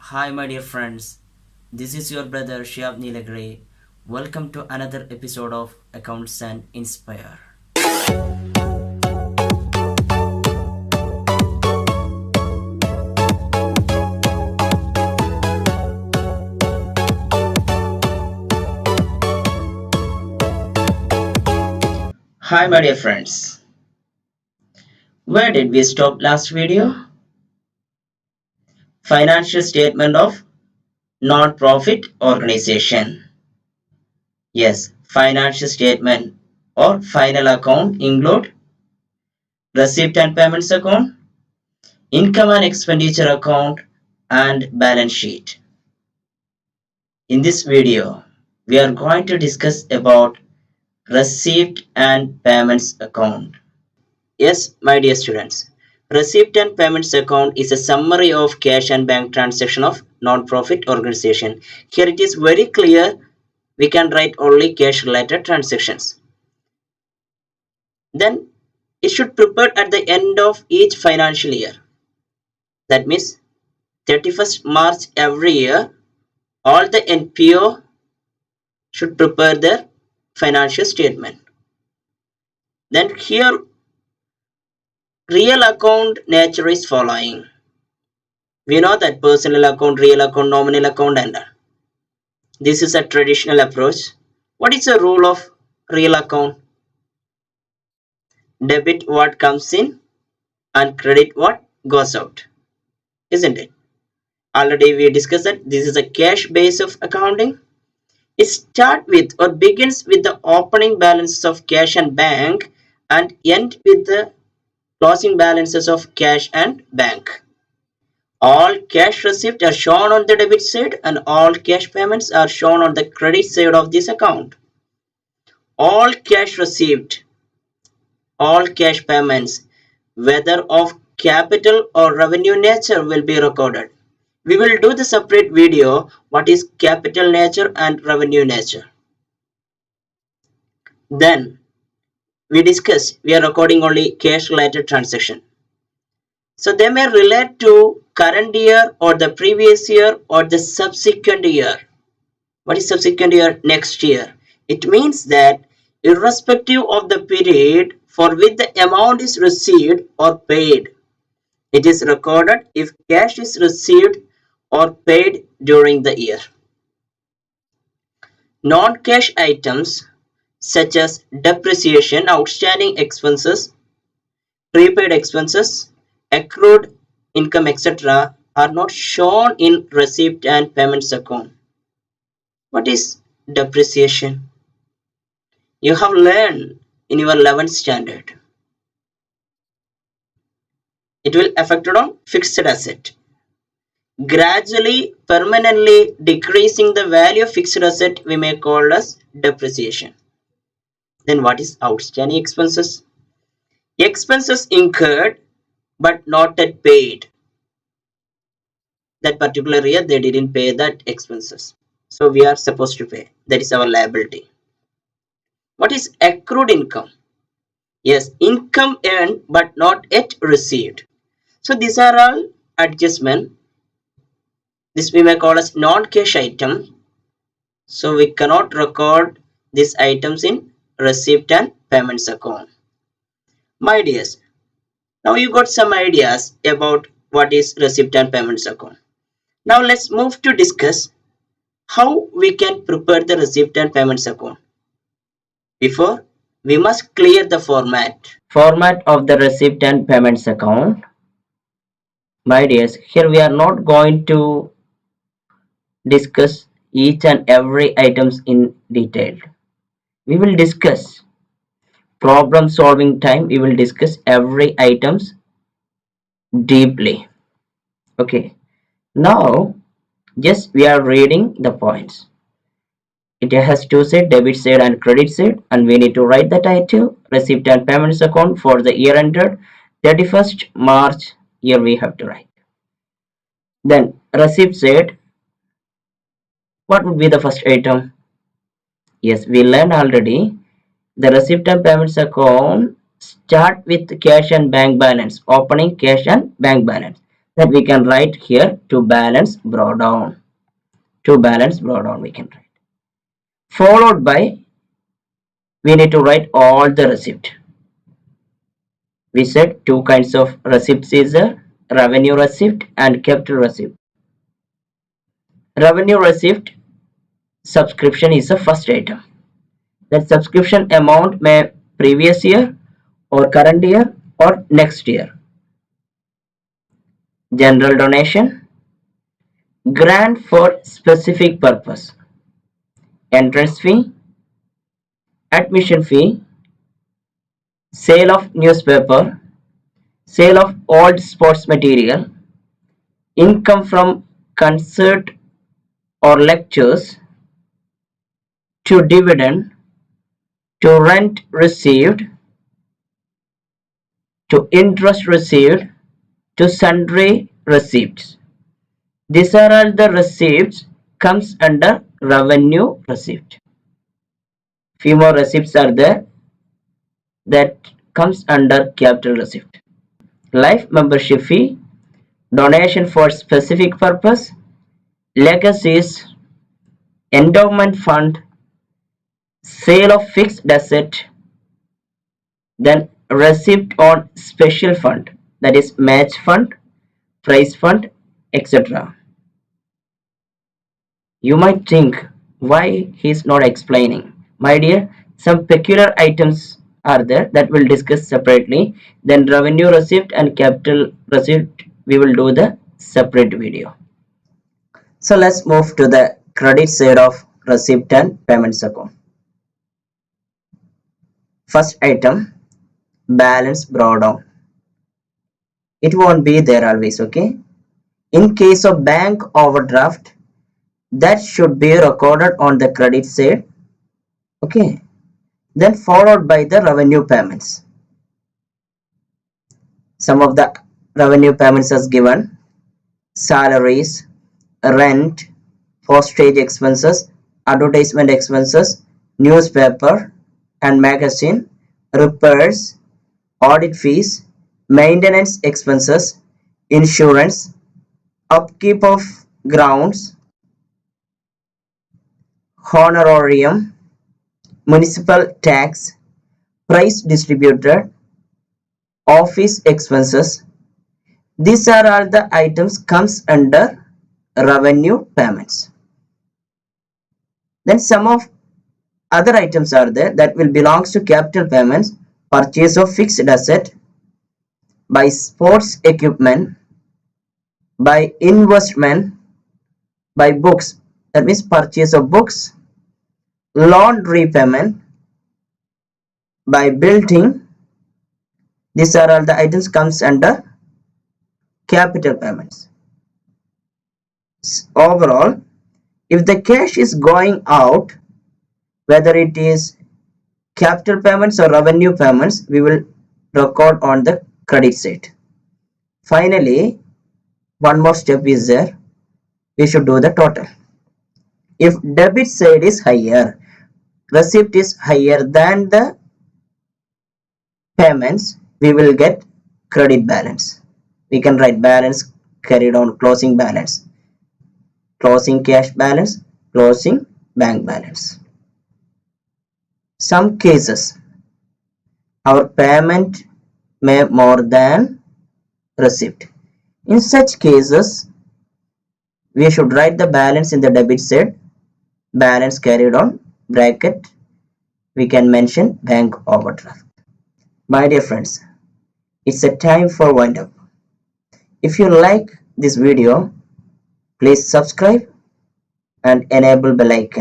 Hi, my dear friends. This is your brother Shiab Nilagre. Welcome to another episode of Accounts and Inspire. Hi, my dear friends. Where did we stop last video? Financial statement of non-profit organization. Yes, financial statement or final account include receipt and payments account, income and expenditure account, and balance sheet. In this video, we are going to discuss about receipt and payments account. Yes, my dear students, receipt and payments account is a summary of cash and bank transaction of non-profit organization. Here it is very clear we can write only cash related transactions. Then it should prepare at the end of each financial year. That means 31st March every year, all the NPO should prepare their financial statement. Then here real account nature is following. We know that personal account, real account, nominal account, and this is a traditional approach. What is the rule of real account? Debit what comes in and credit what goes out, isn't it? Already we discussed that this is a cash base of accounting. It starts with or begins with the opening balances of cash and bank and end with the closing balances of cash and bank. All cash receipts are shown on the debit side and all cash payments are shown on the credit side of this account. All cash received, all cash payments, whether of capital or revenue nature, will be recorded. We will do the separate video what is capital nature and revenue nature. Then we are recording only cash related transaction. So they may relate to current year or the previous year or the subsequent year. What is subsequent year? Next year. It means that irrespective of the period for which the amount is received or paid, it is recorded if cash is received or paid during the year. Non-cash items such as depreciation, outstanding expenses, prepaid expenses, accrued income, etc., are not shown in receipt and payments account. What is depreciation? You have learned in your 11th standard. It will affect on fixed asset. Gradually, permanently decreasing the value of fixed asset we may call as depreciation. Then what is outstanding expenses? Expenses incurred but not yet paid. That particular year they didn't pay that expenses. So we are supposed to pay. That is our liability. What is accrued income? Yes, income earned but not yet received. So these are all adjustment. This we may call as non-cash item. So we cannot record these items in receipt and payments account. My dears, now you got some ideas about what is receipt and payments account. Now let's move to discuss how we can prepare the receipt and payments account. Before, we must clear the format. Format of the receipt and payments account. My dears, here we are not going to discuss each and every items in detail. We will discuss problem solving time. We will discuss every items deeply. Okay. Now, just we are reading the points. It has two side, debit side and credit side, and we need to write the title, receipt and payments account for the year ended 31st March year we have to write. Then receipt side, what would be the first item? Yes, we learned already. The receipt and payments account start with cash and bank balance, opening cash and bank balance. that we can write here to balance brought down. To balance brought down we can write. Followed by we need to write all the receipt. We said two kinds of receipts is a revenue receipt and capital receipt. Revenue receipt subscription is the first item. That subscription amount may previous year or current year or next year. General donation, grant for specific purpose, entrance fee, admission fee, sale of newspaper, sale of old sports material, income from concert or lectures, to dividend, to rent received, to interest received, to sundry receipts. These are all the receipts comes under revenue receipt. Few more receipts are there that comes under capital receipt. Life membership fee, donation for specific purpose, legacies, endowment fund, sale of fixed asset, then receipt on special fund, that is match fund, prize fund, etc. You might think why he is not explaining. My dear, some peculiar items are there that we'll discuss separately. Then revenue receipt and capital receipt we will do the separate video. So let's move to the credit side of receipt and payments account. First item, balance brought down. It won't be there always, okay? In case of bank overdraft, that should be recorded on the credit side, okay? Then followed by the revenue payments. Some of the revenue payments as given: salaries, rent, postage expenses, advertisement expenses, newspaper and magazine, repairs, audit fees, maintenance expenses, insurance, upkeep of grounds, honorarium, municipal tax, price distributed, office expenses. These are all the items comes under revenue payments. Then some of other items are there that will belongs to capital payments: purchase of fixed asset, by sports equipment, by investment, by books, that means purchase of books, loan repayment, by building. These are all the items comes under capital payments. Overall, if the cash is going out, whether it is capital payments or revenue payments, we will record on the credit side. Finally, one more step is there. We should do the total. If debit side is higher, receipt is higher than the payments, we will get credit balance. We can write balance carried on, closing balance, closing cash balance, closing bank balance. Some cases our payment may more than receipt. In such cases, we should write the balance in the debit side, balance carried on, bracket, we can mention bank overdraft. My dear friends, it's a time for wind up. If you like this video, please subscribe and enable bell icon.